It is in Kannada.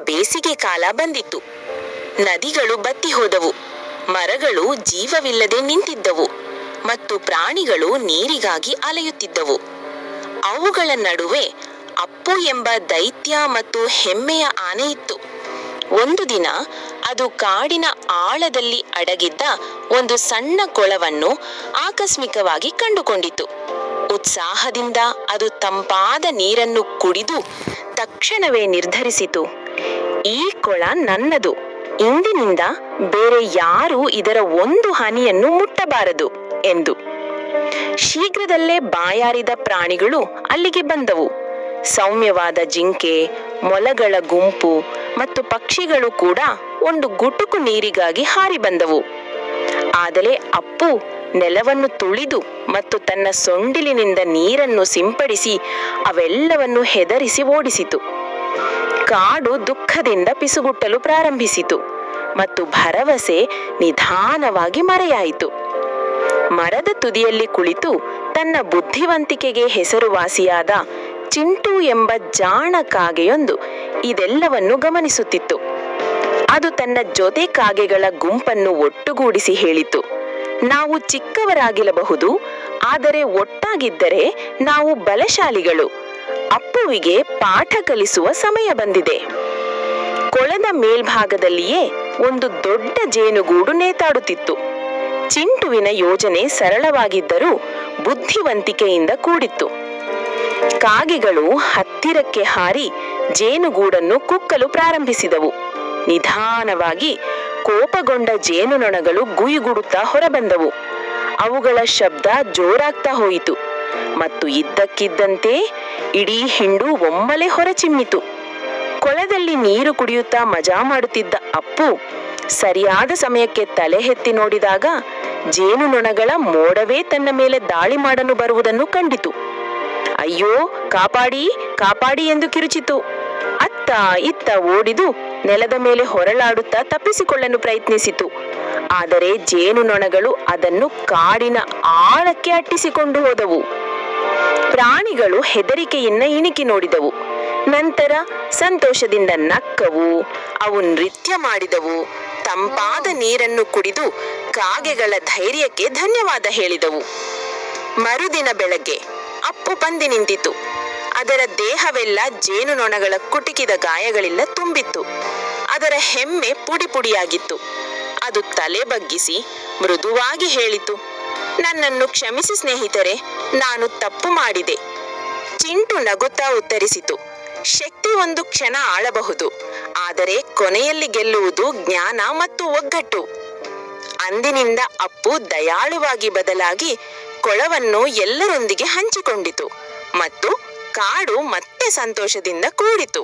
ಬೇಸಿಗೆ ಕಾಲ ಬಂದಿತ್ತು. ನದಿಗಳು ಬತ್ತಿ ಹೋದವು, ಮರಗಳು ಜೀವವಿಲ್ಲದೆ ನಿಂತಿದ್ದವು ಮತ್ತು ಪ್ರಾಣಿಗಳು ನೀರಿಗಾಗಿ ಅಲೆಯುತ್ತಿದ್ದವು. ಅವುಗಳ ನಡುವೆ ಅಪ್ಪು ಎಂಬ ದೈತ್ಯ ಮತ್ತು ಹೆಮ್ಮೆಯ ಆನೆ ಇತ್ತು. ಒಂದು ದಿನ ಅದು ಕಾಡಿನ ಆಳದಲ್ಲಿ ಅಡಗಿದ್ದ ಒಂದು ಸಣ್ಣ ಕೊಳವನ್ನು ಆಕಸ್ಮಿಕವಾಗಿ ಕಂಡುಕೊಂಡಿತು. ಉತ್ಸಾಹದಿಂದ ಅದು ತಂಪಾದ ನೀರನ್ನು ಕುಡಿದು ತಕ್ಷಣವೇ ನಿರ್ಧರಿಸಿತು, ಈ ಕೊಳ ನನ್ನದು. ಇಂದಿನಿಂದ ಬೇರೆ ಯಾರೂ ಇದರ ಒಂದು ಹನಿಯನ್ನು ಮುಟ್ಟಬಾರದು ಎಂದು. ಶೀಘ್ರದಲ್ಲೇ ಬಾಯಾರಿದ ಪ್ರಾಣಿಗಳು ಅಲ್ಲಿಗೆ ಬಂದವು. ಸೌಮ್ಯವಾದ ಜಿಂಕೆ, ಮೊಲಗಳ ಗುಂಪು ಮತ್ತು ಪಕ್ಷಿಗಳು ಕೂಡ ಒಂದು ಗುಟುಕು ನೀರಿಗಾಗಿ ಹಾರಿ ಬಂದವು. ಆದರೆ ಅಪ್ಪು ನೆಲವನ್ನು ತುಳಿದು ಮತ್ತು ತನ್ನ ಸೊಂಡಿಲಿನಿಂದ ನೀರನ್ನು ಸಿಂಪಡಿಸಿ ಅವೆಲ್ಲವನ್ನು ಹೆದರಿಸಿ ಓಡಿಸಿತು. ಕಾಡು ದುಃಖದಿಂದ ಪಿಸುಗುಟ್ಟಲು ಪ್ರಾರಂಭಿಸಿತು ಮತ್ತು ಭರವಸೆ ನಿಧಾನವಾಗಿ ಮರೆಯಾಯಿತು. ಮರದ ತುದಿಯಲ್ಲಿ ಕುಳಿತು ತನ್ನ ಬುದ್ಧಿವಂತಿಕೆಗೆ ಹೆಸರುವಾಸಿಯಾದ ಚಿಂಟು ಎಂಬ ಜಾಣ ಕಾಗೆಯೊಂದು ಇದೆಲ್ಲವನ್ನು ಗಮನಿಸುತ್ತಿತ್ತು. ಅದು ತನ್ನ ಜೊತೆ ಕಾಗೆಗಳ ಗುಂಪನ್ನು ಒಟ್ಟುಗೂಡಿಸಿ ಹೇಳಿತು, ನಾವು ಚಿಕ್ಕವರಾಗಿರಬಹುದು, ಆದರೆ ಒಟ್ಟಾಗಿದ್ದರೆ ನಾವು ಬಲಶಾಲಿಗಳು. ಅಪ್ಪುವಿಗೆ ಪಾಠ ಕಲಿಸುವ ಸಮಯ ಬಂದಿದೆ. ಕೊಳದ ಮೇಲ್ಭಾಗದಲ್ಲಿಯೇ ಒಂದು ದೊಡ್ಡ ಜೇನುಗೂಡು ನೇತಾಡುತ್ತಿತ್ತು. ಚಿಂಟುವಿನ ಯೋಜನೆ ಸರಳವಾಗಿದ್ದರೂ ಬುದ್ಧಿವಂತಿಕೆಯಿಂದ ಕೂಡಿತ್ತು. ಕಾಗೆಗಳು ಹತ್ತಿರಕ್ಕೆ ಹಾರಿ ಜೇನುಗೂಡನ್ನು ಕುಕ್ಕಲು ಪ್ರಾರಂಭಿಸಿದವು. ನಿಧಾನವಾಗಿ ಕೋಪಗೊಂಡ ಜೇನುನೊಣಗಳು ಗುಯಿಗುಡುತ್ತಾ ಹೊರಬಂದವು. ಅವುಗಳ ಶಬ್ದ ಜೋರಾಗ್ತಾ ಹೋಯಿತು ಮತ್ತು ಇದ್ದಕ್ಕಿದ್ದಂತೆ ಇಡೀ ಹಿಂಡು ಒಮ್ಮೆಲೆ ಹೊರಚಿಮ್ಮಿತು. ಕೊಳದಲ್ಲಿ ನೀರು ಕುಡಿಯುತ್ತಾ ಮಜಾ ಮಾಡುತ್ತಿದ್ದ ಅಪ್ಪು ಸರಿಯಾದ ಸಮಯಕ್ಕೆ ತಲೆ ಎತ್ತಿ ನೋಡಿದಾಗ ಜೇನುನೊಣಗಳ ಮೋಡವೇ ತನ್ನ ಮೇಲೆ ದಾಳಿ ಮಾಡಲು ಬರುವುದನ್ನು ಕಂಡಿತು. ಅಯ್ಯೋ, ಕಾಪಾಡಿ ಕಾಪಾಡಿ ಎಂದು ಕಿರುಚಿತು. ಅತ್ತ ಇತ್ತ ಓಡಿದು ನೆಲದ ಮೇಲೆ ಹೊರಳಾಡುತ್ತಾ ತಪ್ಪಿಸಿಕೊಳ್ಳಲು ಪ್ರಯತ್ನಿಸಿತು. ಆದರೆ ಜೇನುನೊಣಗಳು ಅದನ್ನು ಕಾಡಿನ ಆಳಕ್ಕೆ ಅಟ್ಟಿಸಿಕೊಂಡು ಹೋದವು. ಪ್ರಾಣಿಗಳು ಹೆದರಿಕೆಯಿಂದ ಇಣಿಕಿ ನೋಡಿದವು. ನಂತರ ಸಂತೋಷದಿಂದ ನಕ್ಕವು. ಅವು ನೃತ್ಯ ಮಾಡಿದವು. ತಂಪಾದ ನೀರನ್ನು ಕುಡಿದು ಕಾಗೆಗಳ ಧೈರ್ಯಕ್ಕೆ ಧನ್ಯವಾದ ಹೇಳಿದವು. ಮರುದಿನ ಬೆಳಗ್ಗೆ ಅಪ್ಪು ಬಂದಿ ನಿಂತಿತು. ಅದರ ದೇಹವೆಲ್ಲ ಜೇನುನೊಣಗಳ ಕುಟುಕಿದ ಗಾಯಗಳಿಂದ ತುಂಬಿತ್ತು. ಅದರ ಹೆಮ್ಮೆ ಪುಡಿ ಪುಡಿಯಾಗಿತ್ತು. ಅದು ತಲೆ ಬಗ್ಗಿಸಿ ಮೃದುವಾಗಿ ಹೇಳಿತು, ನನ್ನನ್ನು ಕ್ಷಮಿಸಿ ಸ್ನೇಹಿತರೆ, ನಾನು ತಪ್ಪು ಮಾಡಿದೆ. ಚಿಂಟು ನಗುತ್ತಾ ಉತ್ತರಿಸಿತು, ಶಕ್ತಿ ಒಂದು ಕ್ಷಣ ಆಳಬಹುದು, ಆದರೆ ಕೊನೆಯಲ್ಲಿ ಗೆಲ್ಲುವುದು ಜ್ಞಾನ ಮತ್ತು ಒಗ್ಗಟ್ಟು. ಅಂದಿನಿಂದ ಅಪ್ಪು ದಯಾಳುವಾಗಿ ಬದಲಾಗಿ ಕೊಳವನ್ನು ಎಲ್ಲರೊಂದಿಗೆ ಹಂಚಿಕೊಂಡಿತು ಮತ್ತು ಕಾಡು ಮತ್ತೆ ಸಂತೋಷದಿಂದ ಕೂಡಿತು.